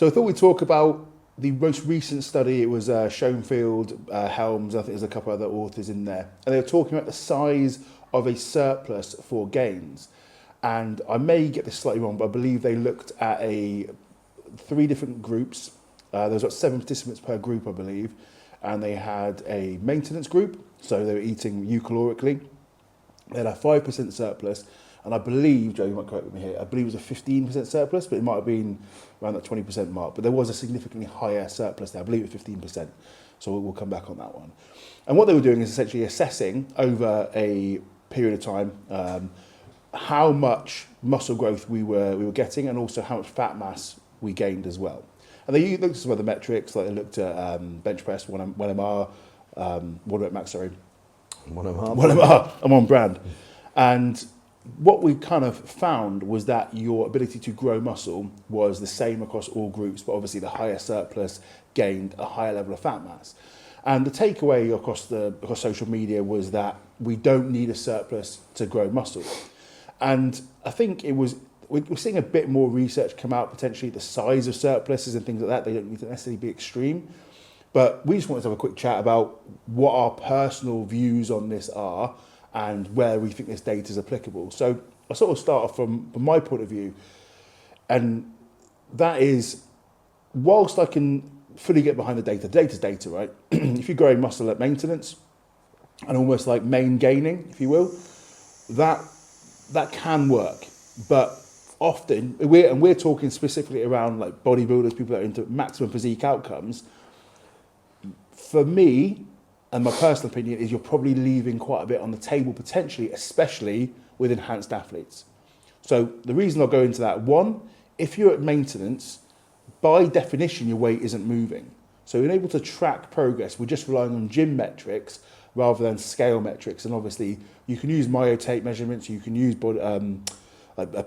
So I thought we'd talk about the most recent study. It was Schoenfield, Helms, I think there's a couple other authors in there. And they were talking about the size of a surplus for gains. And I may get this slightly wrong, but I believe they looked at three different groups. There was about 7 participants per group, I believe. And they had a maintenance group, so they were eating eucalorically. They had a 5% surplus. And I believe, Joe, you might correct me here, I believe it was a 15% surplus, but it might have been around that 20% mark. But there was a significantly higher surplus there. I believe it was 15%. So we'll come back on that one. And what they were doing is essentially assessing over a period of time how much muscle growth we were getting, and also how much fat mass we gained as well. And they looked at some other metrics, like they looked at bench press, 1MR, what about max, sorry? 1MR, I'm on brand. And what we kind of found was that your ability to grow muscle was the same across all groups, but obviously the higher surplus gained a higher level of fat mass. And the takeaway across social media was that we don't need a surplus to grow muscle. And I think we're seeing a bit more research come out, potentially the size of surpluses and things like that. They don't need to necessarily be extreme. But we just wanted to have a quick chat about what our personal views on this are and where we think this data is applicable. So I'll sort of start off from my point of view. And that is, whilst I can fully get behind the data's data, right? If you're growing muscle at maintenance and almost like main gaining, if you will, that can work. But often, we're talking specifically around like bodybuilders, people that are into maximum physique outcomes. For me, and my personal opinion is you're probably leaving quite a bit on the table potentially, especially with enhanced athletes. So the reason I'll go into that, one, if you're at maintenance, by definition, your weight isn't moving. So you're able to track progress. We're just relying on gym metrics rather than scale metrics. And obviously you can use myotape measurements, you can use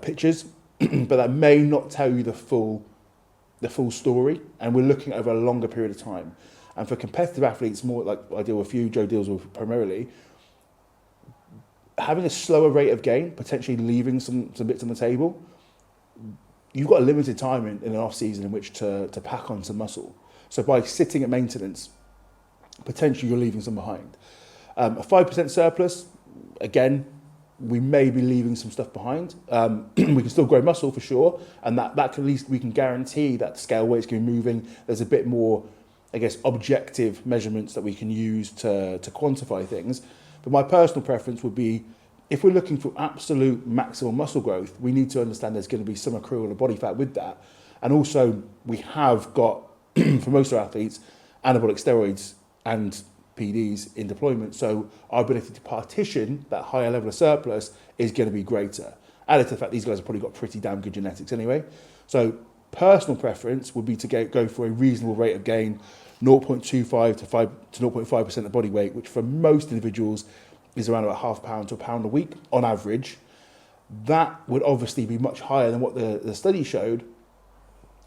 pictures, but that may not tell you the full story. And we're looking over a longer period of time. And for competitive athletes, more like I deal with a few, Joe deals with primarily, having a slower rate of gain, potentially leaving some bits on the table, you've got a limited time in an off season in which to pack on some muscle. So by sitting at maintenance, potentially you're leaving some behind. A 5% surplus, again, we may be leaving some stuff behind. We can still grow muscle for sure, and that at least we can guarantee that scale weight's going to be moving. There's a bit more, I guess, objective measurements that we can use to quantify things. But my personal preference would be, if we're looking for absolute maximal muscle growth, we need to understand there's going to be some accrual of body fat with that. And also, we have got, for most of our athletes, anabolic steroids and PEDs in deployment. So our ability to partition that higher level of surplus is going to be greater. Added to the fact these guys have probably got pretty damn good genetics anyway. So personal preference would be to go for a reasonable rate of gain, 0.25 to 0.5% of body weight, which for most individuals is around about £0.5 pound to £1 a week on average. That would obviously be much higher than what the study showed,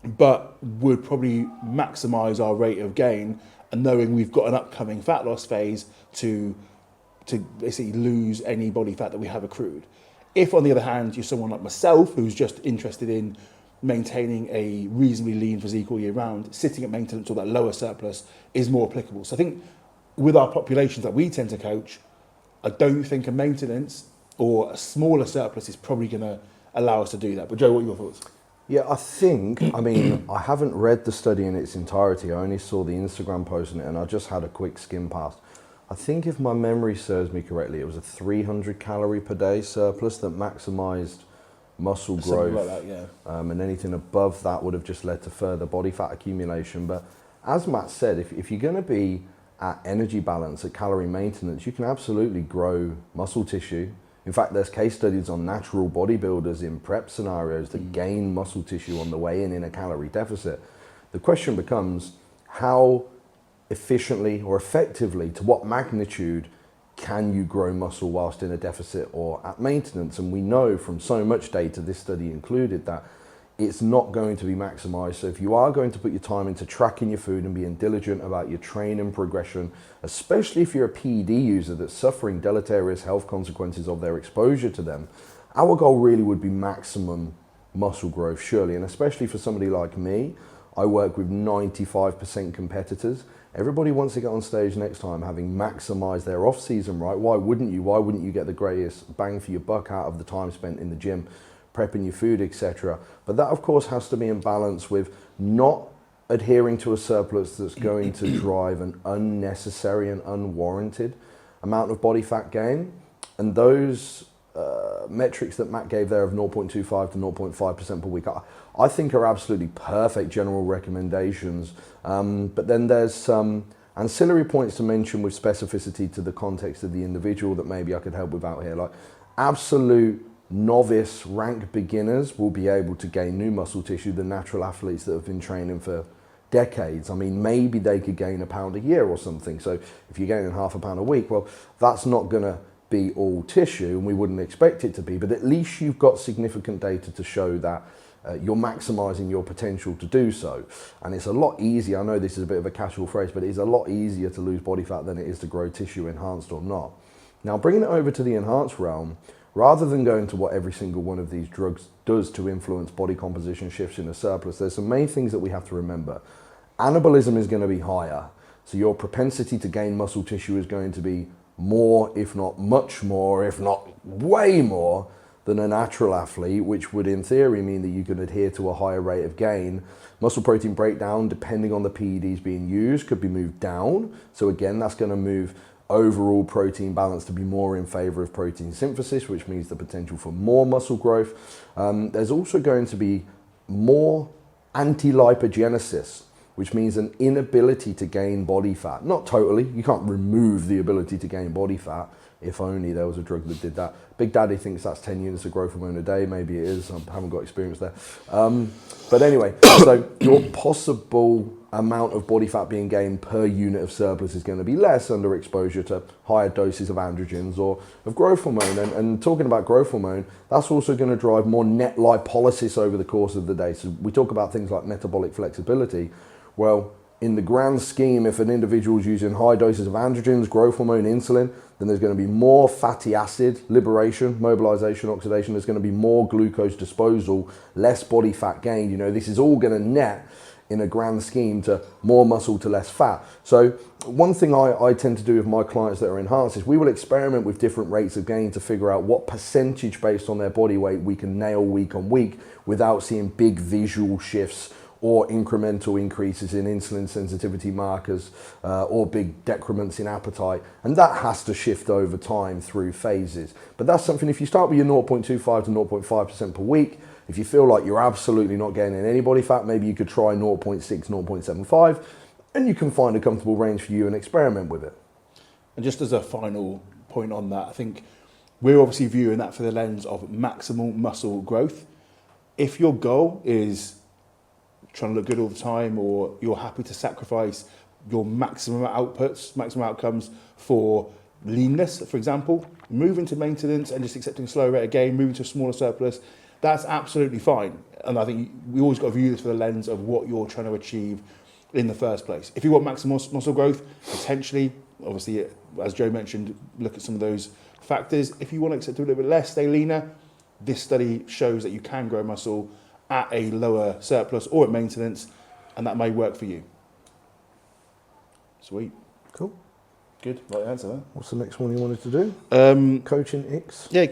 but would probably maximise our rate of gain, and knowing we've got an upcoming fat loss phase to basically lose any body fat that we have accrued. If, on the other hand, you're someone like myself who's just interested in maintaining a reasonably lean physique all year round, sitting at maintenance or that lower surplus is more applicable. So I think with our populations that we tend to coach, I don't think a maintenance or a smaller surplus is probably going to allow us to do that. But Joe, what are your thoughts? Yeah, I mean, I haven't read the study in its entirety. I only saw the Instagram post on it, and I just had a quick skim past. I think if my memory serves me correctly, it was a 300 calorie per day surplus that maximised muscle growth. Something like that, yeah. And anything above that would have just led to further body fat accumulation. But as Matt said, if you're going to be at energy balance, at calorie maintenance, you can absolutely grow muscle tissue. In fact, there's case studies on natural bodybuilders in prep scenarios that gain muscle tissue on the way in a calorie deficit. The question becomes, how efficiently or effectively, to what magnitude can you grow muscle whilst in a deficit or at maintenance? And we know from so much data, this study included, that it's not going to be maximized. So if you are going to put your time into tracking your food and being diligent about your training progression, especially if you're a PED user that's suffering deleterious health consequences of their exposure to them, our goal really would be maximum muscle growth, surely. And especially for somebody like me, I work with 95% competitors. Everybody wants to get on stage next time having maximised their off-season, right? Why wouldn't you? Why wouldn't you get the greatest bang for your buck out of the time spent in the gym, prepping your food, etc.? But that, of course, has to be in balance with not adhering to a surplus that's going to drive an unnecessary and unwarranted amount of body fat gain. And those metrics that Matt gave there of 0.25 to 0.5% per week, I think are absolutely perfect general recommendations. But then there's some ancillary points to mention with specificity to the context of the individual that maybe I could help with out here. Like absolute novice rank beginners will be able to gain new muscle tissue, the natural athletes that have been training for decades. I mean, maybe they could gain a pound a year or something. So if you're gaining half a pound a week, well, that's not going to be all tissue, and we wouldn't expect it to be, but at least you've got significant data to show that you're maximizing your potential to do so. And it's a lot easier, I know this is a bit of a casual phrase, but it is a lot easier to lose body fat than it is to grow tissue, enhanced or not. Now, bringing it over to the enhanced realm, rather than going to what every single one of these drugs does to influence body composition shifts in a surplus, there's some main things that we have to remember. Anabolism is going to be higher, so your propensity to gain muscle tissue is going to be more, if not much more, if not way more than a natural athlete, which would in theory mean that you can adhere to a higher rate of gain. Muscle protein breakdown, depending on the PEDs being used, could be moved down. So again, that's going to move overall protein balance to be more in favor of protein synthesis, which means the potential for more muscle growth. There's also going to be more anti-lipogenesis, which means an inability to gain body fat. Not totally, you can't remove the ability to gain body fat, if only there was a drug that did that. Big Daddy thinks that's 10 units of growth hormone a day, maybe it is, I haven't got experience there. But anyway, so your possible amount of body fat being gained per unit of surplus is going to be less under exposure to higher doses of androgens or of growth hormone. And talking about growth hormone, that's also going to drive more net lipolysis over the course of the day. So we talk about things like metabolic flexibility. Well, in the grand scheme, if an individual is using high doses of androgens, growth hormone, insulin, then there's going to be more fatty acid liberation, mobilization, oxidation. There's going to be more glucose disposal, less body fat gained. You know, this is all going to net in a grand scheme to more muscle to less fat. So one thing I tend to do with my clients that are enhanced is we will experiment with different rates of gain to figure out what percentage based on their body weight we can nail week on week without seeing big visual shifts or incremental increases in insulin sensitivity markers or big decrements in appetite. And that has to shift over time through phases. But that's something, if you start with your 0.25 to 0.5% per week, if you feel like you're absolutely not gaining any body fat, maybe you could try 0.6, 0.75, and you can find a comfortable range for you and experiment with it. And just as a final point on that, I think we're obviously viewing that for the lens of maximal muscle growth. If your goal is trying to look good all the time, or you're happy to sacrifice your maximum outputs, maximum outcomes for leanness, for example, move into maintenance and just accepting a slower rate of gain, move into a smaller surplus, that's absolutely fine. And I think we always got to view this for the lens of what you're trying to achieve in the first place. If you want maximal muscle growth, potentially, obviously, as Joe mentioned, look at some of those factors. If you want to accept a little bit less, stay leaner, this study shows that you can grow muscle at a lower surplus or at maintenance, and that may work for you. Sweet. Cool. Good. Right answer there. What's the next one you wanted to do? Coaching Icks? Yeah.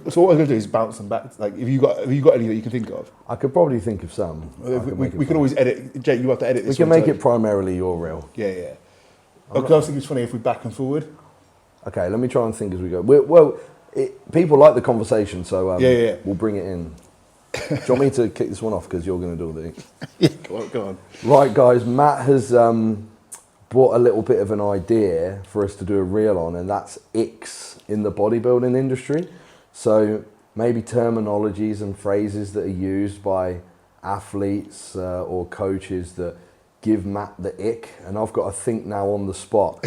So what I'm going to do is bounce them back. Like, have you got any that you can think of? I could probably think of some. We could always edit. Jake, you have to edit this. We can make it primarily your reel. Yeah. I was thinking it's funny if we back and forward. Okay, let me try and think as we go. People like the conversation, so we'll bring it in. Do you want me to kick this one off because you're going to do the... Yeah, go on. Right, guys, Matt has brought a little bit of an idea for us to do a reel on, and that's icks in the bodybuilding industry. So maybe terminologies and phrases that are used by athletes or coaches that give Matt the ick, and I've got to think now on the spot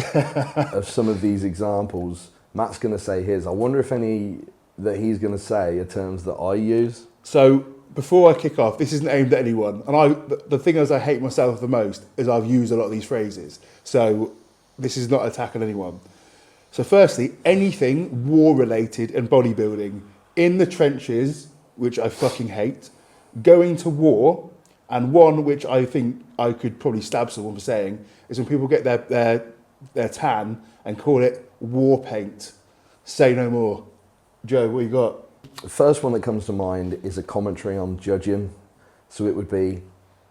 of some of these examples. Matt's going to say his. I wonder if any that he's going to say are terms that I use. So before I kick off, this isn't aimed at anyone, and the thing is I hate myself the most is I've used a lot of these phrases. So this is not attacking anyone. So firstly, anything war-related and bodybuilding, in the trenches, which I fucking hate, going to war, and one which I think I could probably stab someone for saying, is when people get their tan and call it war paint. Say no more. Joe, what you got? The first one that comes to mind is a commentary on judging. So it would be,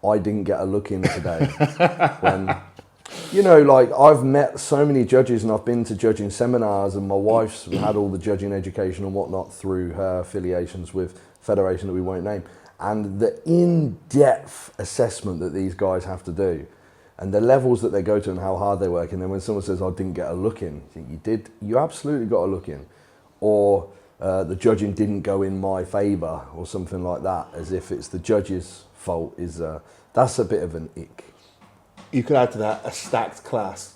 I didn't get a look in today. When, you know, like I've met so many judges and I've been to judging seminars, and my wife's had all the judging education and whatnot through her affiliations with federation that we won't name. And the in-depth assessment that these guys have to do, and the levels that they go to and how hard they work, and then when someone says, I didn't get a look in, you think you absolutely got a look in. Or the judging didn't go in my favour, or something like that, as if it's the judge's fault, that's a bit of an ick. You could add to that a stacked class.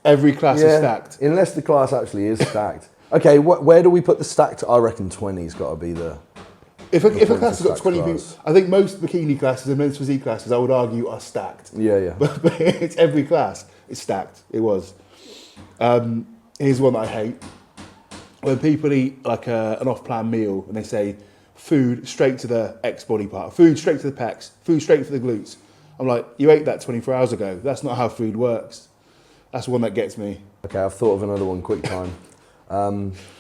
Every class is stacked. Unless the class actually is stacked. Okay, where do we put the stacked? I reckon 20's got to be the... If a class has got 20 people, I think most bikini classes and men's physique classes, I would argue, are stacked. Yeah. But it's every class. It's stacked. It was. Here's one that I hate. When people eat like an off-plan meal and they say, food straight to the X body part, food straight to the pecs, food straight for the glutes. I'm like, you ate that 24 hours ago. That's not how food works. That's one that gets me. Okay, I've thought of another one, quick time.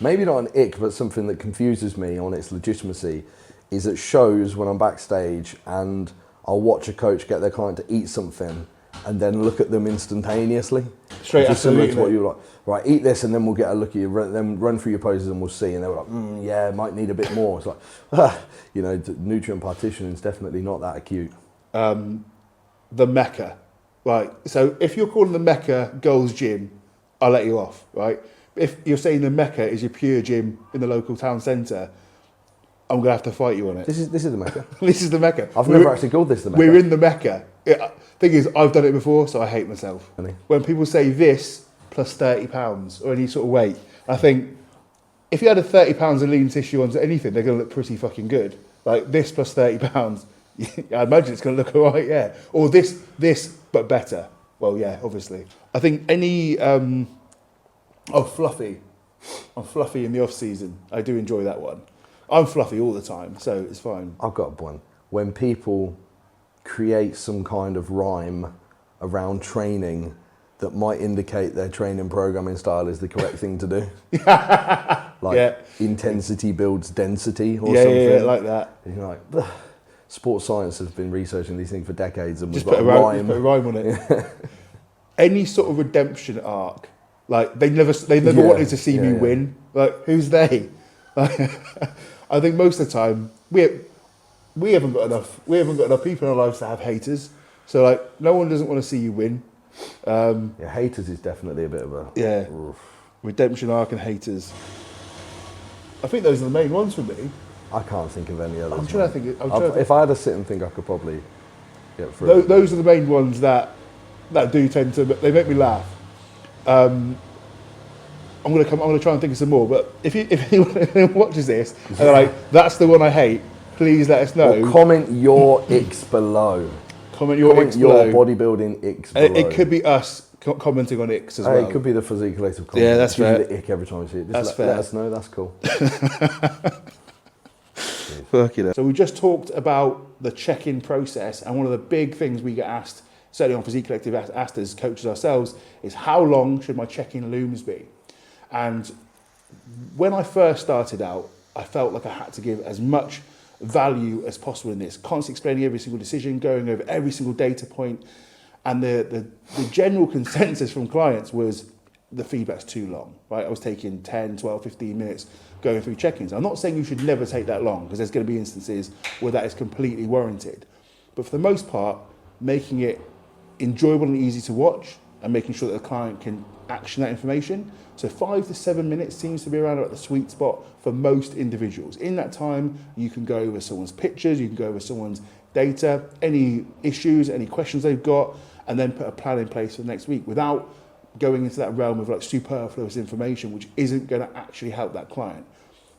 Maybe not an ick, but something that confuses me on its legitimacy is at shows when I'm backstage and I'll watch a coach get their client to eat something and then look at them instantaneously. Straight after similar to what you were like, right, eat this and then we'll get a look at you, then run through your poses and we'll see. And they were like, yeah, might need a bit more. It's like, you know, nutrient partitioning is definitely not that acute. The Mecca, right? So if you're calling the Mecca Gold's Gym, I'll let you off, right? If you're saying the Mecca is your pure gym in the local town centre, I'm going to have to fight you on it. This is the Mecca. This is the Mecca. I've never actually called this the Mecca. We're in the Mecca. Thing is, I've done it before, so I hate myself. Really? When people say this plus 30 pounds or any sort of weight, I think if you had a 30 pounds of lean tissue onto anything, they're going to look pretty fucking good. Like this plus 30 pounds, I imagine it's going to look all right, yeah. Or this, but better. Well, yeah, obviously. I think any, fluffy. I'm fluffy in the off season. I do enjoy that one. I'm fluffy all the time, so it's fine. I've got one. When people create some kind of rhyme around training that might indicate their training programming style is the correct thing to do. Like intensity builds density or something. Yeah, like that. And you're like, ugh. Sports science has been researching these things for decades and we've just got a rhyme. Put a rhyme on it. Any sort of redemption arc, like they never wanted to see me win. Like, who's they? Like, I think most of the time we haven't got enough people in our lives to have haters. So like, no one doesn't want to see you win. Haters is definitely a bit of a redemption arc and haters. I think those are the main ones for me. I can't think of any others. I'm trying to think. If I had to sit and think, I could probably get through. Those are the main ones that do tend to. They make me laugh. I'm gonna try and think of some more. But if anyone watches this and they're like, "That's the one I hate," please let us know. Or comment your icks below. Comment your bodybuilding icks below. It could be us commenting on icks as well. It could be the Physique Collective comment. Yeah, that's fair. Give you the ick every time you see it. Just let us know. That's cool. So we just talked about the check-in process, and one of the big things we get asked, certainly on Physique Collective, asked as coaches ourselves, is how long should my check-in looms be? And when I first started out, I felt like I had to give as much value as possible in this, constantly explaining every single decision, going over every single data point, and the general consensus from clients was the feedback's too long, right? I was taking 10, 12, 15 minutes going through check-ins. I'm not saying you should never take that long, because there's going to be instances where that is completely warranted. But for the most part, making it enjoyable and easy to watch and making sure that the client can action that information. So 5 to 7 minutes seems to be around about the sweet spot for most individuals. In that time, you can go over someone's pictures, you can go over someone's data, any issues, any questions they've got, and then put a plan in place for the next week without going into that realm of like superfluous information, which isn't going to actually help that client.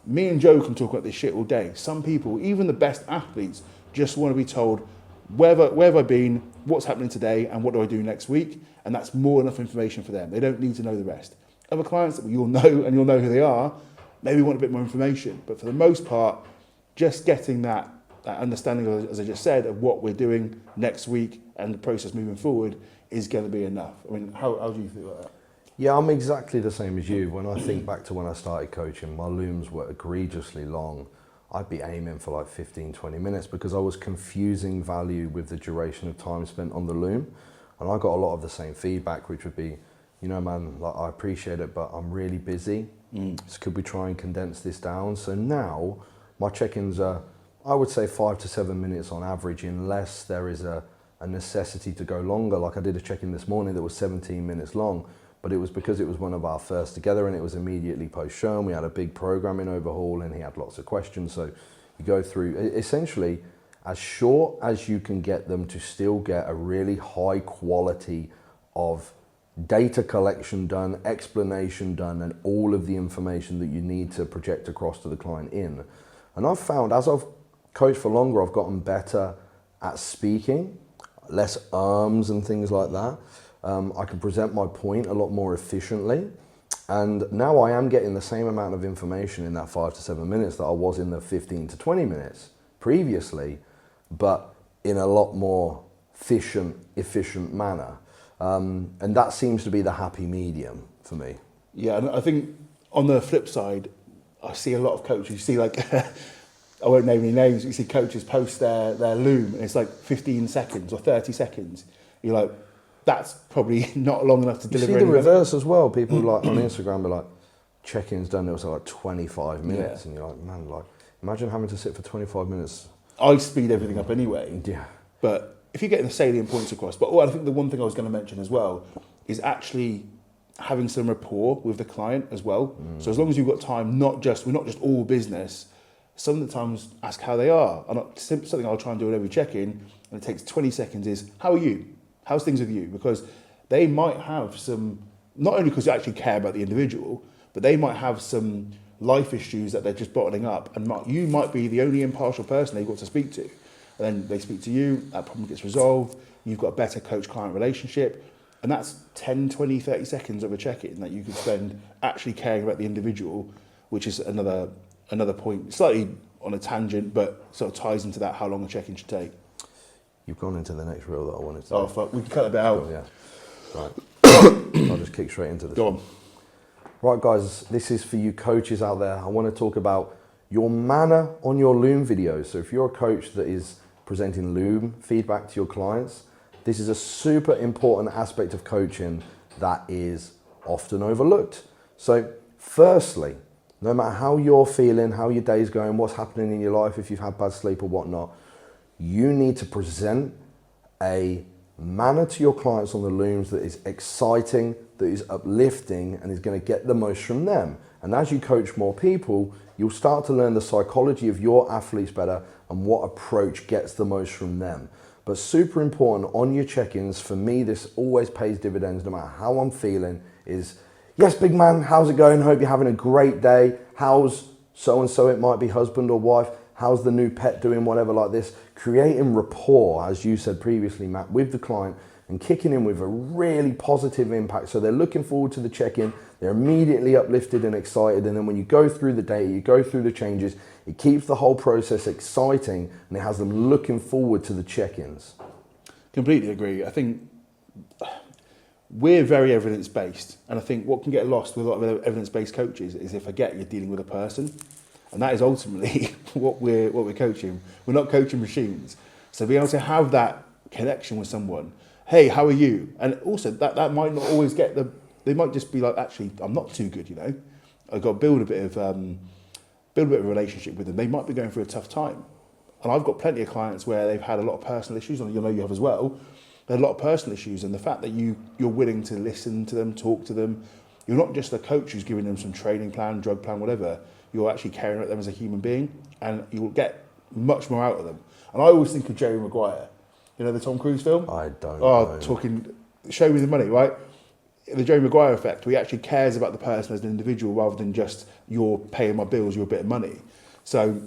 Me and Joe can talk about this shit all day. Some people, even the best athletes, just want to be told, where have I been, what's happening today, and what do I do next week? And that's more enough information for them. They don't need to know the rest. Other clients that you'll know, and you'll know who they are, maybe want a bit more information. But for the most part, just getting that understanding, as I just said, of what we're doing next week and the process moving forward is going to be enough. I mean, how do you feel about that? Yeah, I'm exactly the same as you. When I think back to when I started coaching, my looms were egregiously long. I'd be aiming for like 15, 20 minutes because I was confusing value with the duration of time spent on the loom. And I got a lot of the same feedback, which would be, you know, man, like, I appreciate it, but I'm really busy. So could we try and condense this down? So now my check-ins are, I would say 5 to 7 minutes on average, unless there is a necessity to go longer. Like I did a check-in this morning that was 17 minutes long, but it was because it was one of our first together and it was immediately post-show. We had a big programming overhaul and he had lots of questions. So you go through essentially as short as you can get them to still get a really high quality of data collection done, explanation done, and all of the information that you need to project across to the client in. And I've found as I've coached for longer, I've gotten better at speaking, less arms and things like that. I can present my point a lot more efficiently. And now I am getting the same amount of information in that 5 to 7 minutes that I was in the 15 to 20 minutes previously, but in a lot more efficient manner. And that seems to be the happy medium for me. Yeah, and I think on the flip side, I see a lot of coaches, you see like, I won't name any names, but you see coaches post their loom and it's like 15 seconds or 30 seconds. You're like, that's probably not long enough to deliver. You see the reverse as well. People like on Instagram are like, check-ins done, it was like 25 minutes. Yeah. And you're like, man, like, imagine having to sit for 25 minutes. I speed everything up anyway. Yeah. But if you're getting the salient points across, but I think the one thing I was going to mention as well is actually having some rapport with the client as well. So as long as you've got time, we're not just all business, some of the times ask how they are. And something I'll try and do at every check-in, and it takes 20 seconds, is, how are you? How's things with you? Because they might have some, not only because you actually care about the individual, but they might have some life issues that they're just bottling up, and you might be the only impartial person they've got to speak to. And then they speak to you, that problem gets resolved, you've got a better coach-client relationship, and that's 10, 20, 30 seconds of a check-in that you could spend actually caring about the individual, which is another point, slightly on a tangent, but sort of ties into that, how long a check-in should take. You've gone into the next reel that I wanted to. Oh, fuck, we can cut a bit out. Oh, yeah. Right. I'll just kick straight into this. Go on. Right, guys, this is for you coaches out there. I want to talk about your manner on your loom videos. So if you're a coach that is presenting loom feedback to your clients, this is a super important aspect of coaching that is often overlooked. So firstly, no matter how you're feeling, how your day's going, what's happening in your life, if you've had bad sleep or whatnot, you need to present a manner to your clients on the looms that is exciting, that is uplifting, and is going to get the most from them. And as you coach more people, you'll start to learn the psychology of your athletes better and what approach gets the most from them. But super important on your check-ins, for me, this always pays dividends no matter how I'm feeling, is, yes, big man, how's it going? Hope you're having a great day. How's so-and-so, it might be husband or wife. How's the new pet doing? Whatever like this. Creating rapport, as you said previously, Matt, with the client and kicking in with a really positive impact. So they're looking forward to the check-in. They're immediately uplifted and excited. And then when you go through the data, you go through the changes, it keeps the whole process exciting and it has them looking forward to the check-ins. Completely agree. I think we're very evidence-based. And I think what can get lost with a lot of evidence-based coaches is they forget you're dealing with a person. And that is ultimately what we're coaching. We're not coaching machines. So being able to have that connection with someone, hey, how are you? And also that might not always get they might just be like, actually, I'm not too good, you know. I've got to build a bit of a relationship with them. They might be going through a tough time. And I've got plenty of clients where they've had a lot of personal issues, and you know you have as well. They had a lot of personal issues, and the fact that you're willing to listen to them, talk to them, you're not just a coach who's giving them some training plan, drug plan, whatever. You're actually caring about them as a human being, and you'll get much more out of them. And I always think of Jerry Maguire. You know the Tom Cruise film? I don't know. Talking, show me the money, right? The Jerry Maguire effect, where he actually cares about the person as an individual rather than just, you're paying my bills, you're a bit of money. So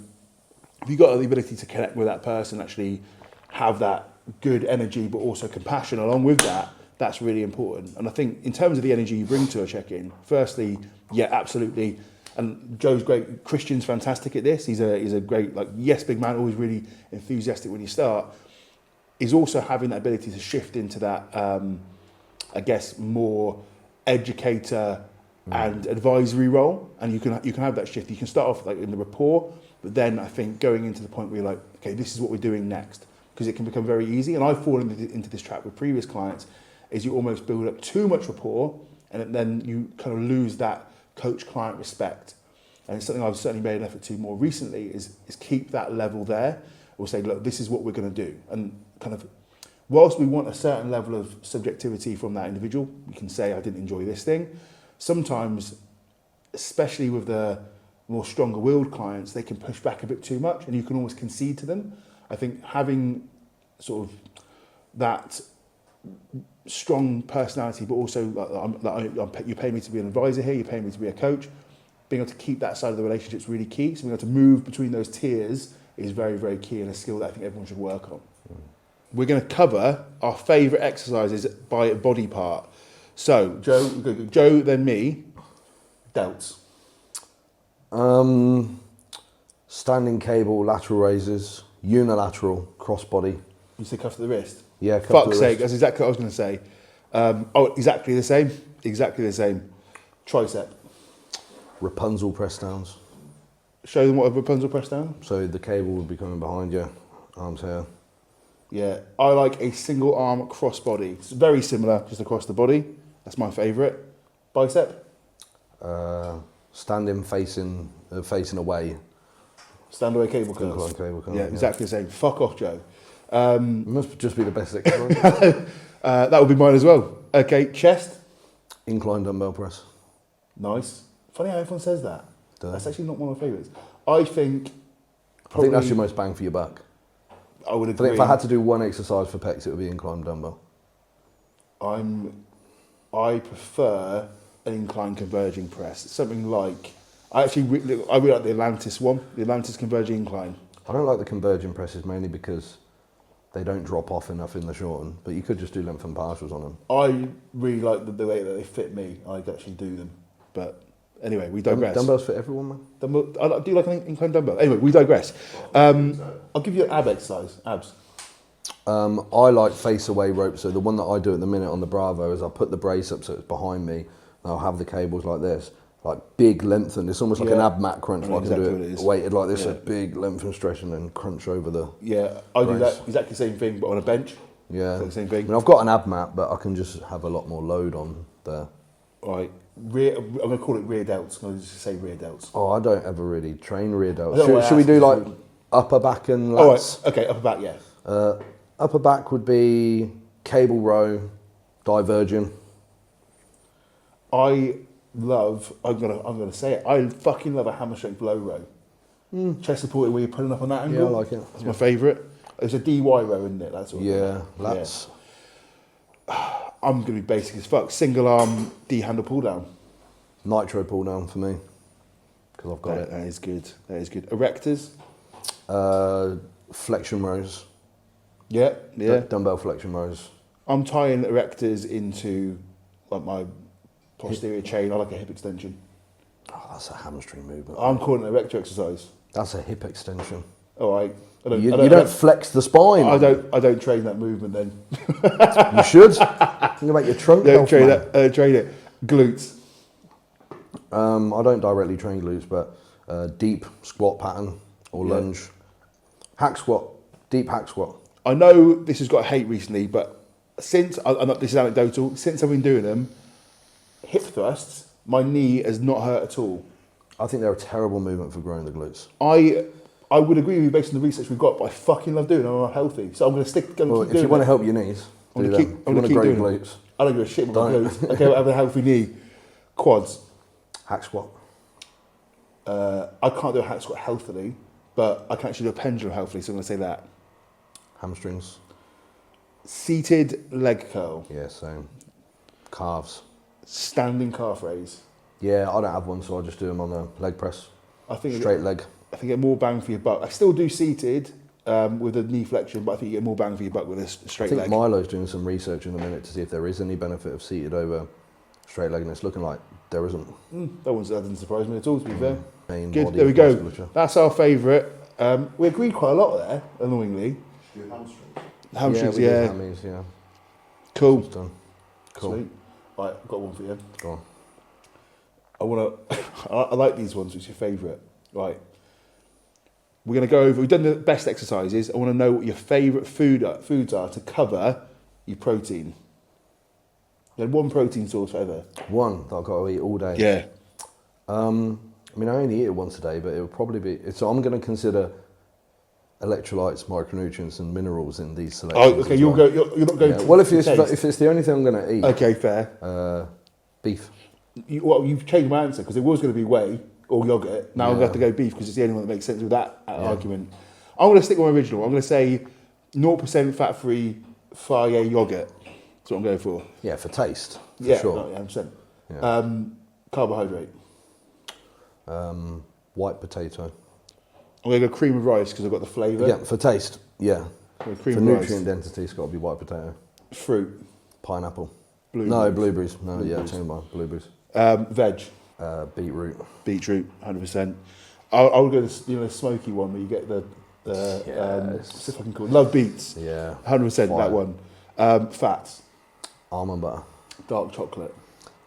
if you've got the ability to connect with that person, actually have that good energy, but also compassion along with that, that's really important. And I think in terms of the energy you bring to a check-in, firstly, yeah, absolutely, and Joe's great. Christian's fantastic at this. He's a great, like, yes, big man, always really enthusiastic when you start. He's also having that ability to shift into that, I guess, more educator and advisory role, and you can have that shift. You can start off like in the rapport, but then I think going into the point where you're like, okay, this is what we're doing next, because it can become very easy. And I've fallen into this trap with previous clients, is you almost build up too much rapport, and then you kind of lose that coach-client respect. And it's something I've certainly made an effort to more recently is keep that level there. We'll say, look, this is what we're going to do, and kind of, whilst we want a certain level of subjectivity from that individual, you can say, I didn't enjoy this thing. Sometimes, especially with the more stronger-willed clients, they can push back a bit too much, and you can almost concede to them. I think having sort of that strong personality, but also you pay me to be an advisor here, you pay me to be a coach, being able to keep that side of the relationship is really key. So being able to move between those tiers is very, very key, and a skill that I think everyone should work on. We're going to cover our favourite exercises by body part. So, Joe, then me, delts. Standing cable, lateral raises, unilateral, crossbody. You say cuff to the wrist? Yeah, cuff Fuck's to the sake, wrist. that's exactly what I was going to say. Exactly the same. Exactly the same. Tricep. Rapunzel press downs. Show them what a Rapunzel press down. So the cable would be coming behind you, arms here. Yeah, I like a single arm crossbody. It's very similar, just across the body. That's my favourite. Bicep. Standing facing away. Stand away cable curls. Incline cable curls. Yeah, exactly the same. Fuck off, Joe. It must just be the best exercise. That would be mine as well. Okay, chest. Incline dumbbell press. Nice. Funny how everyone says that. Duh. That's actually not one of my favourites. I think that's your most bang for your buck. I would I agree. think if I had to do one exercise for pecs, it would be incline dumbbell. I prefer an incline converging press. Something like, I really like the Atlantis one, the Atlantis converging incline. I don't like the converging presses mainly because they don't drop off enough in the shorten, but you could just do length and partials on them. I really like the way that they fit me. I'd actually do them. But anyway, we digress. Dumbbells fit everyone, man. I do like an incline dumbbell. Anyway, we digress. I'll give you an ab exercise, abs. I like face away rope, so the one that I do at the minute on the Bravo is I put the brace up so it's behind me, and I'll have the cables like this, like big lengthen. It's almost like an ab mat crunch. I can do it weighted like this, a big lengthen stretch, and then crunch over the. Yeah, I do that exactly the same thing, but on a bench. Yeah, the same thing. I mean, I've got an ab mat, but I can just have a lot more load on there. All right, I'm going to call it rear delts. I'm going to just say rear delts. Oh, I don't ever really train rear delts. Should we do like upper back and lats? Oh, right. Okay, upper back, yeah. Upper back would be cable row, diverging. I'm gonna say it. I fucking love a hammer strength low row. Chest supported where you're pulling up on that angle. Yeah, I like it. That's my favourite. It's a DY row, isn't it? That's what. Yeah, lats. Yeah. I'm gonna be basic as fuck. Single arm D handle pull down. Nitro pull down for me because I've got it. That is good. That is good. Erectors. Flexion rows. Yeah. Dumbbell flexion rows. I'm tying erectors into like my posterior chain. I like a hip extension. Oh, that's a hamstring movement. I'm calling it an erector exercise. That's a hip extension. All right. You don't flex the spine. I don't train that movement then. You should. Think about your trunk. Don't train that. Train it. Glutes. I don't directly train glutes, but deep squat pattern or lunge. Hack squat. Deep hack squat. I know this has got hate recently, but this is anecdotal, since I've been doing them, hip thrusts, my knee has not hurt at all. I think they're a terrible movement for growing the glutes. I would agree with you based on the research we've got, but I fucking love doing them. I'm healthy, so I'm going to keep doing it. If you want to help your knees, do them. If you want to grow your glutes. I don't give a shit about my glutes. Okay, I have a healthy knee. Quads. Hack squat. I can't do a hack squat healthily, but I can actually do a pendulum healthily, so I'm going to say that. Hamstrings. Seated leg curl. Yeah, same. Calves. Standing calf raise. Yeah, I don't have one, so I just do them on the leg press. Straight leg. I think you get more bang for your buck. I still do seated with a knee flexion, but I think you get more bang for your buck with a straight leg. I think Milo's doing some research in a minute to see if there is any benefit of seated over straight leg, and it's looking like there isn't. That doesn't surprise me at all, to be fair. Main Good, body there we go. musculature. That's our favourite. We agreed quite a lot there, annoyingly. Hamstrings, we yeah. did hammies, yeah. Cool. It's done. Cool. Sweet. Right, I've got one for you. Go on. I want to. I like these ones. What's your favourite? Right. We're going to go over. We've done the best exercises. I want to know what your favourite foods are to cover your protein. You had one protein source forever. One that I've got to eat all day. Yeah. I mean, I only eat it once a day, but it would probably be. So I'm going to consider electrolytes, micronutrients, and minerals in these selections. Oh, okay. You're not going. Yeah. Well, if it's the only thing I'm going to eat. Okay, fair. Beef. You've changed my answer because it was going to be whey or yogurt. Now I'm going to have to go beef because it's the only one that makes sense with that argument. I'm going to stick with my original. I'm going to say 0% fat-free Fage yogurt. That's what I'm going for. Yeah, for taste. For Yeah, sure. 100%. Yeah. Carbohydrate. White potato. I'm going to go cream of rice because I've got the flavour. Yeah, for taste. Yeah. Cream For of nutrient rice. density, it's got to be white potato. Fruit. Pineapple. Blueberries. No, blueberries. No, Blueberries. yeah, tell me about blueberries. Veg. Beetroot. Beetroot, 100%. I'll go the smoky one where you get the Yes. what's it fucking called? Love beets. Yeah. 100% Fire. that one. Fats. Almond butter. Dark chocolate.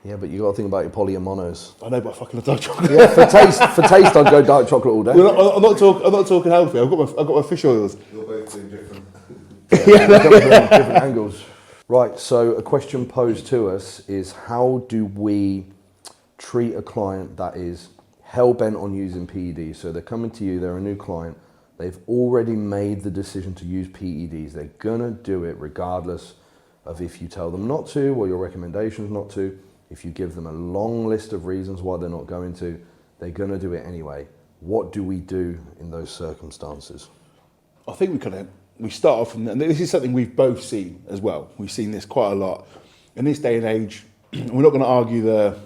Yeah, but you got to think about your poly and monos. I know, but I fucking love dark chocolate. Yeah, for taste, I'd go dark chocolate all day. I'm not talking healthy. I've got my fish oils. You're both doing different. Different angles. Right, so a question posed to us is how do we treat a client that is hell-bent on using PEDs? So they're coming to you, they're a new client, they've already made the decision to use PEDs, they're gonna do it regardless of if you tell them not to or your recommendations not to. If you give them a long list of reasons why they're not going to, they're gonna do it anyway. What do we do in those circumstances? I think we start off, and this is something we've both seen as well. We've seen this quite a lot. In this day and age, we're not going to argue the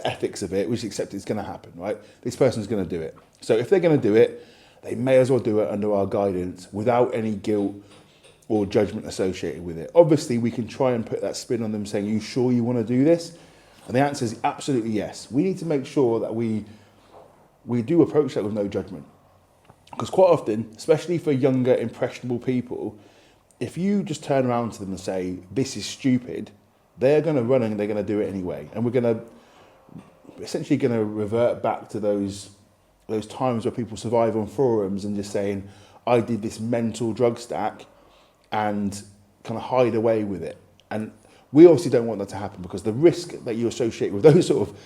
ethics of it. We just accept it's going to happen, right? This person's going to do it. So if they're going to do it, they may as well do it under our guidance without any guilt or judgment associated with it. Obviously, we can try and put that spin on them saying, "Are you sure you want to do this?" And the answer is absolutely yes. We need to make sure that we do approach that with no judgment. Because quite often, especially for younger, impressionable people, if you just turn around to them and say, "This is stupid," they're going to run and they're going to do it anyway. And we're essentially going to revert back to those times where people survive on forums and just saying, "I did this mental drug stack," and kind of hide away with it. And we obviously don't want that to happen because the risk that you associate with those sort of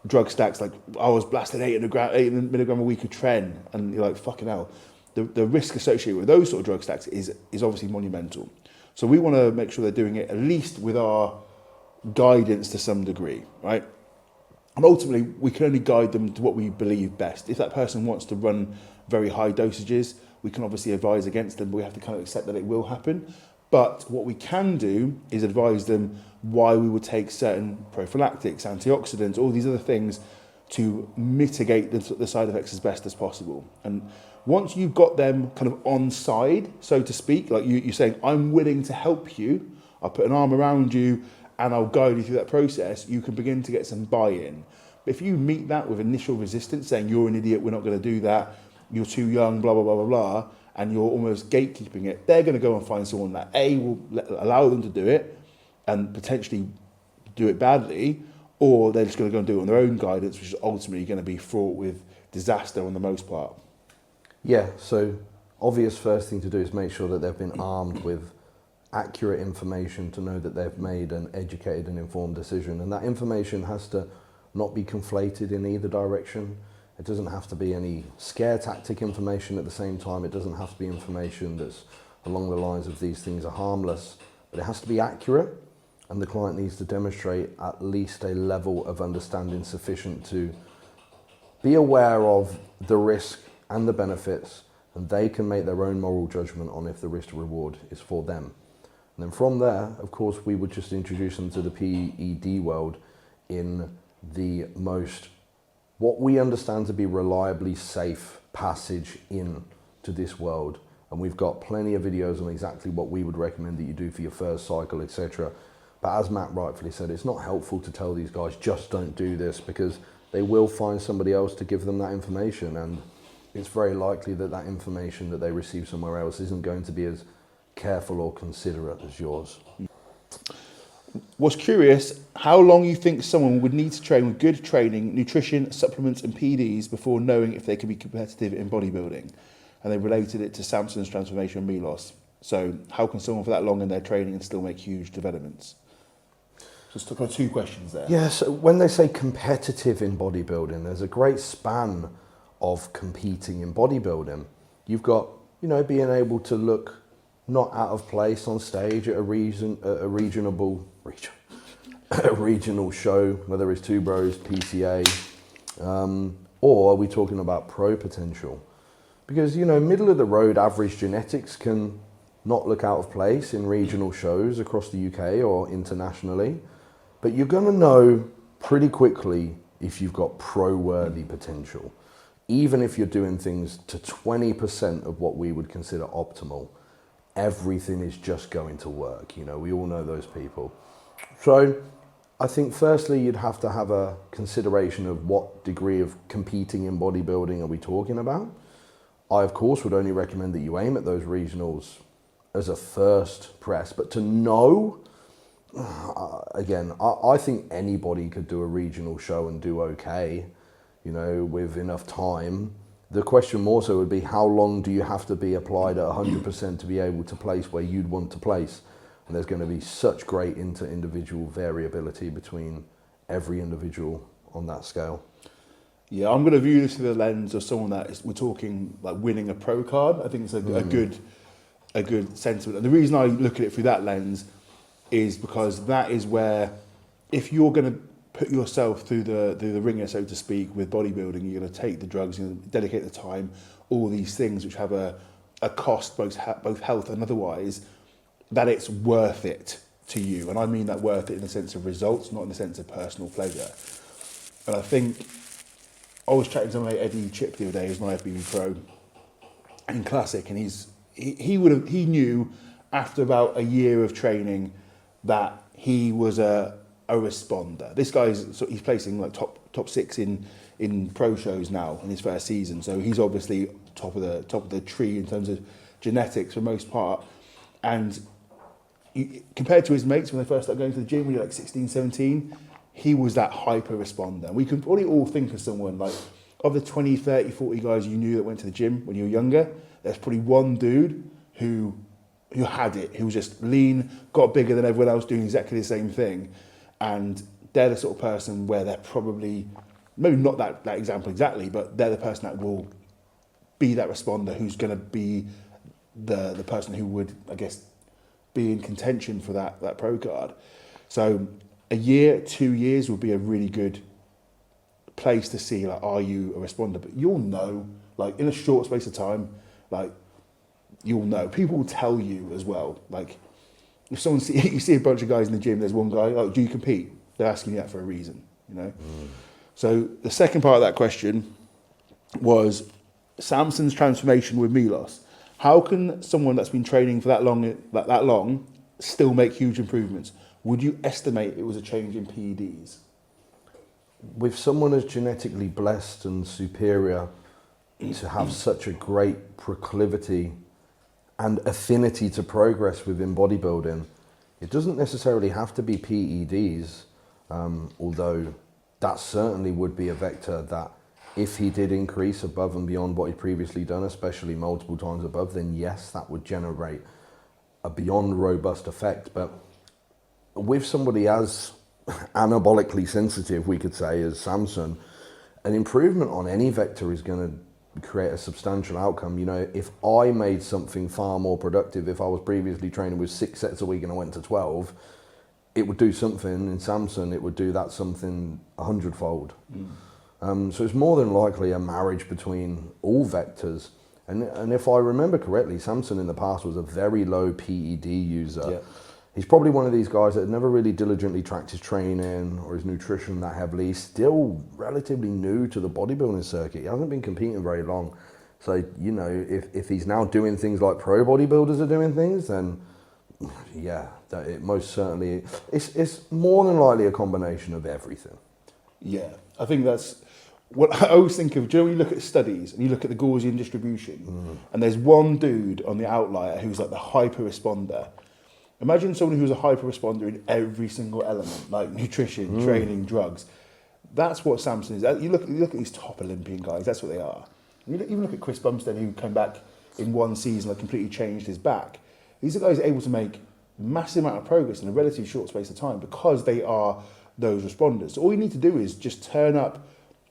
drug stacks, like I was blasted 800 milligram a week of tren, and you're like, fucking hell. The risk associated with those sort of drug stacks is obviously monumental. So we want to make sure they're doing it at least with our guidance to some degree, right? And ultimately, we can only guide them to what we believe best. If that person wants to run very high dosages, we can obviously advise against them, but we have to kind of accept that it will happen. But what we can do is advise them why we would take certain prophylactics, antioxidants, all these other things to mitigate the side effects as best as possible. And once you've got them kind of on side, so to speak, like you're saying, "I'm willing to help you, I'll put an arm around you and I'll guide you through that process," you can begin to get some buy-in. But if you meet that with initial resistance, saying, "You're an idiot, we're not going to do that, you're too young, blah, blah, blah, blah, blah," and you're almost gatekeeping it, they're going to go and find someone that will allow them to do it and potentially do it badly, or they're just going to go and do it on their own guidance, which is ultimately going to be fraught with disaster on the most part. Yeah, so obvious first thing to do is make sure that they've been armed with accurate information to know that they've made an educated and informed decision. And that information has to not be conflated in either direction. It doesn't have to be any scare tactic information at the same time. It doesn't have to be information that's along the lines of these things are harmless, but it has to be accurate, and the client needs to demonstrate at least a level of understanding sufficient to be aware of the risk and the benefits, and they can make their own moral judgment on if the risk to reward is for them. And then from there, of course, we would just introduce them to the PED world in the most, what we understand to be reliably safe passage in to this world. And we've got plenty of videos on exactly what we would recommend that you do for your first cycle, etc. But as Matt rightfully said, it's not helpful to tell these guys, just don't do this, because they will find somebody else to give them that information, and it's very likely that that information that they receive somewhere else isn't going to be as careful or considerate as yours. Was curious how long you think someone would need to train with good training, nutrition, supplements and PEDs before knowing if they can be competitive in bodybuilding. And they related it to Samson's transformation and Milos. So how can someone for that long in their training and still make huge developments? Just took on 2 questions there. Yeah, so when they say competitive in bodybuilding, there's a great span of competing in bodybuilding. You've got, you know, being able to look not out of place on stage at a regional show, whether it's Two Bros, PCA, or are we talking about pro potential? Because, you know, middle of the road average genetics can not look out of place in regional shows across the UK or internationally, but you're going to know pretty quickly if you've got pro-worthy potential, even if you're doing things to 20% of what we would consider optimal. Everything is just going to work. You know, we all know those people. So I think firstly, you'd have to have a consideration of what degree of competing in bodybuilding are we talking about. I, of course, would only recommend that you aim at those regionals as a first press, but to know, again, I think anybody could do a regional show and do okay, you know, with enough time. The question more so would be, how long do you have to be applied at 100% to be able to place where you'd want to place? And there's going to be such great inter-individual variability between every individual on that scale. Yeah, I'm going to view this through the lens of someone we're talking like winning a pro card. I think it's a good sentiment. And the reason I look at it through that lens is because that is where, if you're going to put yourself through the ringer, so to speak, with bodybuilding, you're going to take the drugs, you're going to dedicate the time, all these things which have a cost, both health and otherwise, that it's worth it to you. And I mean that worth it in the sense of results, not in the sense of personal pleasure. And I think I was chatting to my mate Eddie Chip the other day, who's my FBB pro in Classic, and he knew after about a year of training that he was a responder. This he's placing like top 6 in pro shows now in his first season, so he's obviously top of the tree in terms of genetics for most part. And compared to his mates when they first started going to the gym when you're like 16, 17, he was that hyper responder. We can probably all think of someone like, of the 20, 30, 40 guys you knew that went to the gym when you were younger, there's probably one dude who had it, who was just lean, got bigger than everyone else doing exactly the same thing. And they're the sort of person where they're probably, maybe not that example exactly, but they're the person that will be that responder, who's going to be the person who would, I guess, be in contention for that pro card. So a year, 2 years would be a really good place to see, like, are you a responder? But you'll know, like, in a short space of time, like, you'll know. People will tell you as well. Like, if you see a bunch of guys in the gym, there's one guy, like, do you compete? They're asking you that for a reason, you know? So the second part of that question was Samson's transformation with Milos. How can someone that's been training for that long still make huge improvements? Would you estimate it was a change in PEDs? With someone as genetically blessed and superior to have such a great proclivity and affinity to progress within bodybuilding, it doesn't necessarily have to be PEDs, although that certainly would be a vector that if he did increase above and beyond what he'd previously done, especially multiple times above, then yes, that would generate a beyond robust effect. But with somebody as anabolically sensitive, we could say, as Samson, an improvement on any vector is going to create a substantial outcome. You know, if I made something far more productive, if I was previously training with 6 sets a week and I went to 12, it would do something. In Samson, it would do that something 100-fold. So it's more than likely a marriage between all vectors. And if I remember correctly, Samson in the past was a very low PED user. Yeah. He's probably one of these guys that had never really diligently tracked his training or his nutrition that heavily. He's still relatively new to the bodybuilding circuit. He hasn't been competing very long. So, you know, if he's now doing things like pro bodybuilders are doing things, then yeah, that it most certainly, it's more than likely a combination of everything. Yeah, I think that's what I always think of. Do you know when you look at studies and you look at the Gaussian distribution, and there's one dude on the outlier who's like the hyper responder. Imagine someone who's a hyper responder in every single element, like nutrition, training, drugs. That's what Samson is. You look at these top Olympian guys. That's what they are. Even look at Chris Bumstead, who came back in one season and completely changed his back. These are guys able to make massive amount of progress in a relatively short space of time because they are those responders. So all you need to do is just turn up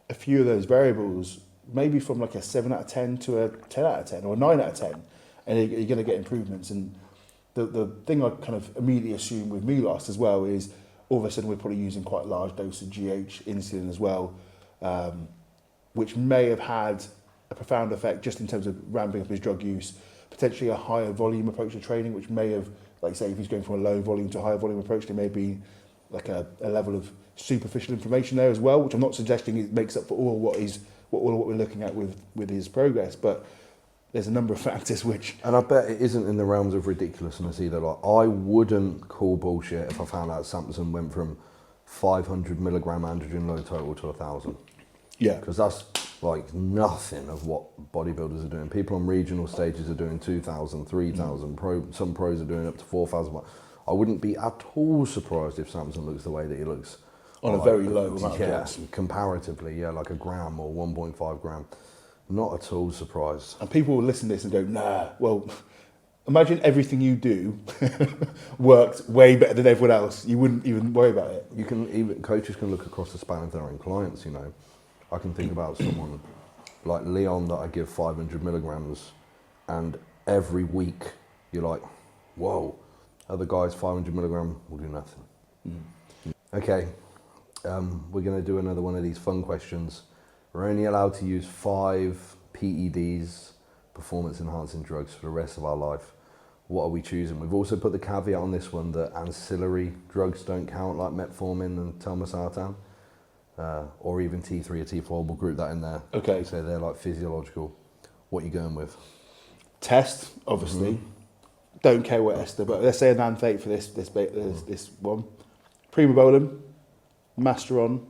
a few of those variables, maybe from like a 7 out of 10 to a 10 out of 10 or a 9 out of 10, and you're going to get improvements. And the thing I kind of immediately assume with Milos as well is all of a sudden we're probably using quite a large dose of GH insulin as well, which may have had a profound effect just in terms of ramping up his drug use, potentially a higher volume approach to training, which may have, like say, if he's going from a low volume to a higher volume approach, there may be like a level of superficial inflammation there as well, which I'm not suggesting it makes up for all what we're looking at with his progress, but there's a number of factors which... And I bet it isn't in the realms of ridiculousness either. Like, I wouldn't call bullshit if I found out Samson went from 500 milligram androgen low total to 1,000. Yeah. Because that's like nothing of what bodybuilders are doing. People on regional stages are doing 2,000, 3,000. Some pros are doing up to 4,000. I wouldn't be at all surprised if Samson looks the way that he looks. On a very low amount of drugs. Comparatively, yeah, like a gram or 1.5 gram. Not at all surprised. And people will listen to this and go, nah, well, imagine everything you do worked way better than everyone else. You wouldn't even worry about it. You can even, coaches can look across the span of their own clients, you know. I can think about someone like Leon that I give 500 milligrams, and every week you're like, whoa, other guys 500 milligram will do nothing. Okay, we're going to do another one of these fun questions. We're only allowed to use 5 PEDs, performance enhancing drugs, for the rest of our life. What are we choosing? We've also put the caveat on this one that ancillary drugs don't count, like metformin and telmisartan, or even T3 or T4. We'll group that in there. Okay. So they're like physiological. What are you going with? Test, obviously. Don't care what ester, but let's say a nanthate for this one. Primobolan, Masteron.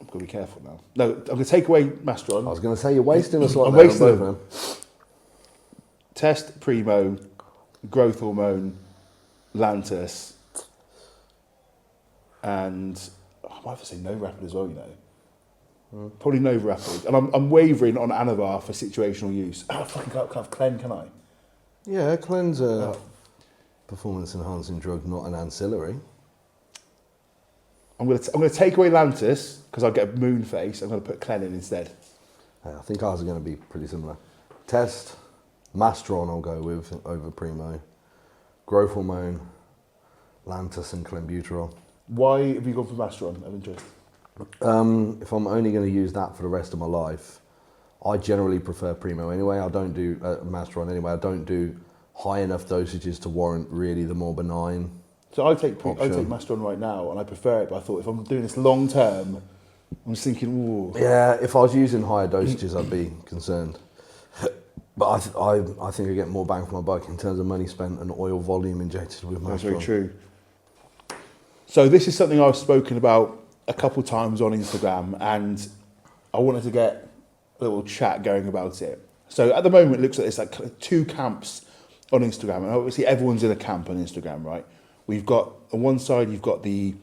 I'm going to be careful now. No, I'm going to take away Masteron. I was going to say you're wasting a slot. I'm there wasting on both, man. Test, Primo, growth hormone, Lantus, and I might have to say no rapid as well, you know. Probably no rapid. And I'm wavering on Anavar for situational use. Oh, I fucking can't have Clen, can I? Yeah, Clen's a performance enhancing drug, not an ancillary. I'm going to take away Lantus because I'll get a moon face. I'm going to put Clen in instead. I think ours are going to be pretty similar. Test, Masteron I'll go with over Primo. Growth hormone, Lantus and clenbuterol. Why have you gone for Masteron? I'm interested. If I'm only going to use that for the rest of my life, I generally prefer Primo anyway. I don't do Masteron anyway. I don't do high enough dosages to warrant really the more benign. So I take Masteron right now, and I prefer it. But I thought if I'm doing this long term, I'm just thinking, ooh. Yeah, if I was using higher dosages, I'd be concerned. But I think I get more bang for my buck in terms of money spent and oil volume injected with Masteron. That's very true. So this is something I've spoken about a couple times on Instagram, and I wanted to get a little chat going about it. So at the moment, it looks like there's like 2 camps on Instagram, and obviously everyone's in a camp on Instagram, right? We've got, on one side, you've got the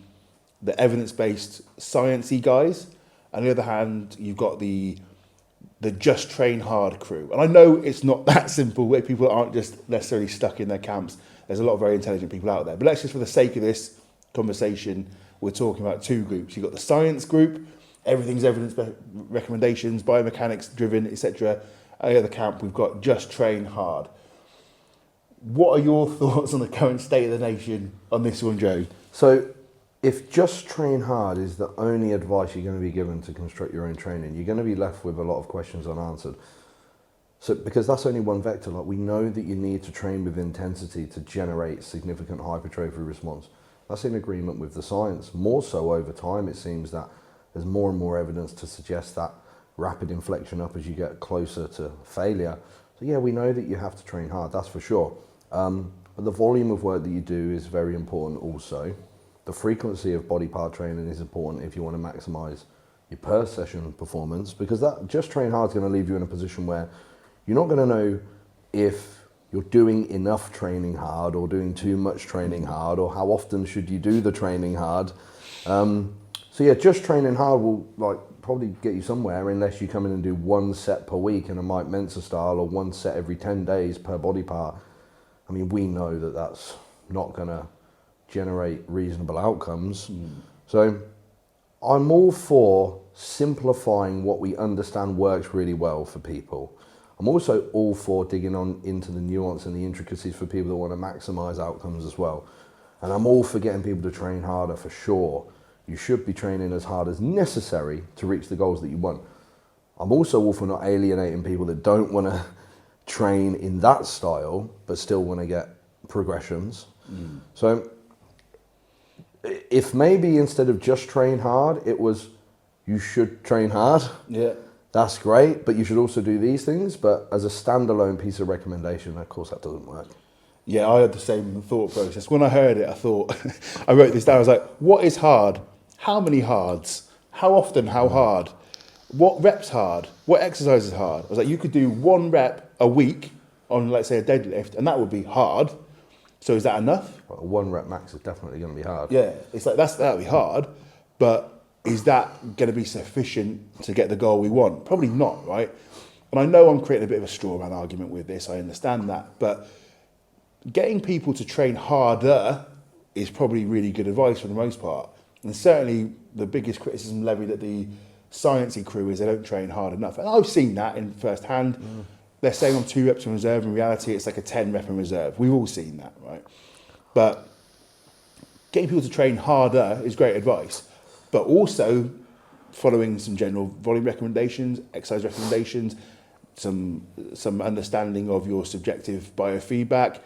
evidence-based, sciencey guys, and on the other hand, you've got the just train hard crew. And I know it's not that simple, where people aren't just necessarily stuck in their camps. There's a lot of very intelligent people out there. But let's just, for the sake of this conversation, we're talking about 2 groups. You've got the science group, everything's evidence recommendations, biomechanics driven, etc. At the other camp, we've got just train hard. What are your thoughts on the current state of the nation on this one, Joe? So, if just train hard is the only advice you're going to be given to construct your own training, you're going to be left with a lot of questions unanswered. So, because that's only one vector, like we know that you need to train with intensity to generate significant hypertrophy response. That's in agreement with the science. More so over time, it seems that there's more and more evidence to suggest that rapid inflection up as you get closer to failure. So yeah, we know that you have to train hard, that's for sure. But the volume of work that you do is very important also. The frequency of body part training is important if you want to maximize your per session performance, because that just train hard is going to leave you in a position where you're not going to know if you're doing enough training hard or doing too much training hard, or how often should you do the training hard. So yeah, just training hard will probably get you somewhere, unless you come in and do 1 set per week in a Mike Mensa style, or 1 set every 10 days per body part. I mean, we know that that's not going to generate reasonable outcomes. So I'm all for simplifying what we understand works really well for people. I'm also all for digging on into the nuance and the intricacies for people that want to maximize outcomes as well. And I'm all for getting people to train harder, for sure. You should be training as hard as necessary to reach the goals that you want. I'm also all for not alienating people that don't want to train in that style but still want to get progressions. So if maybe instead of just train hard, it was you should train hard, that's great, but you should also do these things. But as a standalone piece of recommendation, of course that doesn't work. Yeah, I had the same thought process. When I heard it, I thought, I wrote this down, I was like, what is hard? How many hards? How often, how hard? What reps hard? What exercise is hard? I was like, you could do 1 rep a week on, let's say, a deadlift, and that would be hard. So is that enough? Well, 1 rep max is definitely going to be hard. Yeah, it's like, that'll be hard, but is that going to be sufficient to get the goal we want? Probably not, right? And I know I'm creating a bit of a straw man argument with this, I understand that, but getting people to train harder is probably really good advice for the most part. And certainly the biggest criticism levied at the sciencey crew is they don't train hard enough. And I've seen that in first hand. They're saying on 2 reps in reserve. In reality, it's like a 10 rep in reserve. We've all seen that, right? But getting people to train harder is great advice. But also following some general volume recommendations, exercise recommendations, some understanding of your subjective biofeedback.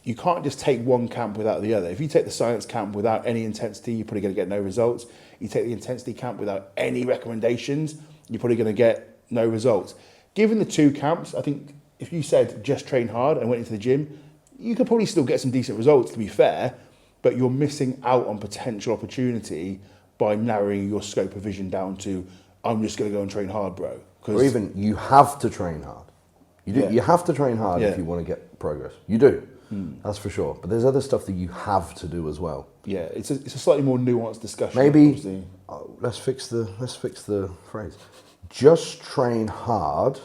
You can't just take one camp without the other. If you take the science camp without any intensity, you're probably going to get no results. You take the intensity camp without any recommendations, you're probably going to get no results. Given the 2 camps, I think if you said just train hard and went into the gym, you could probably still get some decent results, to be fair, but you're missing out on potential opportunity by narrowing your scope of vision down to, I'm just going to go and train hard, bro. Or even, you have to train hard. You do. You have to train hard if you want to get progress. You do. That's for sure. But there's other stuff that you have to do as well. Yeah, it's a slightly more nuanced discussion. Maybe let's fix the phrase. Just train hard,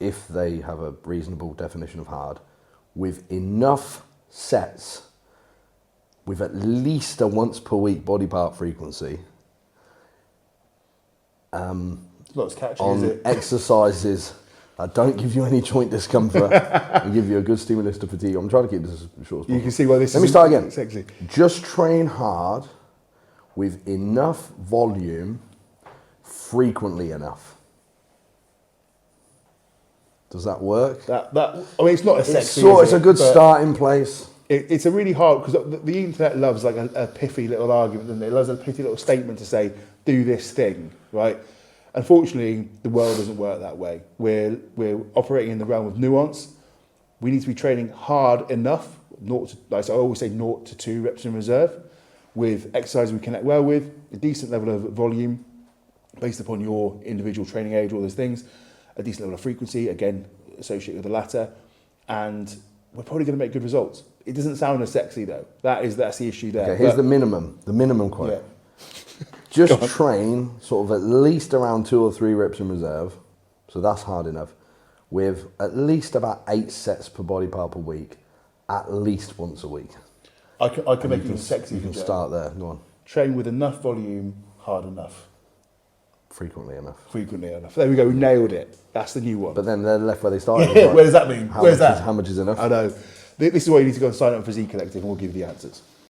if they have a reasonable definition of hard, with enough sets, with at least a once per week body part frequency. Not as catchy, on is it? Exercises that don't give you any joint discomfort and give you a good stimulus to fatigue. I'm trying to keep this as short as possible. You can see why this Let me start again. Sexy. Just train hard with enough volume, frequently enough. Does that work? I mean, it's not as sexy. It's a good starting place. It's a really hard, because the internet loves like a pithy little argument, doesn't it? It loves a pithy little statement to say, do this thing, right? Unfortunately, the world doesn't work that way. We're operating in the realm of nuance. We need to be training hard enough, like I always say, 0 to 2 reps in reserve, with exercise we connect well with, a decent level of volume based upon your individual training age, all those things, a decent level of frequency, again, associated with the latter, and we're probably going to make good results. It doesn't sound as sexy though. That's the issue there. Okay, here's the minimum quote. Yeah. Just train sort of at least around 2 or 3 reps in reserve, so that's hard enough, with at least about 8 sets per body part per week, at least once a week. I can make it even sexy. You can start there, go on. Train with enough volume, hard enough. Frequently enough. There we go, we nailed it. That's the new one. But then they're left where they started. Yeah, where does that mean? How much is enough? I know. This is why you need to go and sign up for Physique Collective and we'll give you the answers.